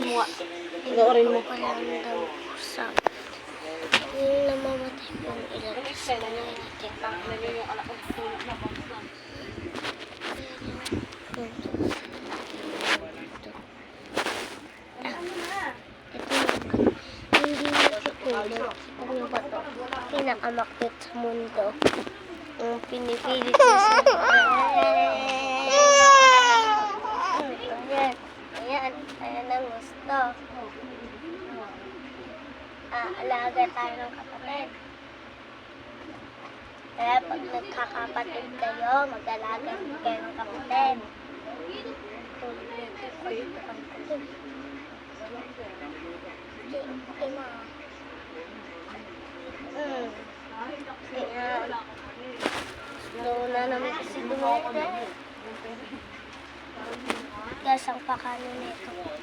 mo. Panoorin mo. Walang pusa. Yung namamatay po yung ilan. Yung anak ko. Pinakamakit sa mundo. Yung pinipilit na siya. Ayan ang gusto. Alaga tayo ng kapatid. Kaya pag nagkakapatid kayo, mag-alaga kayo ng kapatid. Slow na naman kasi dumete. Gas ang pakanin nito.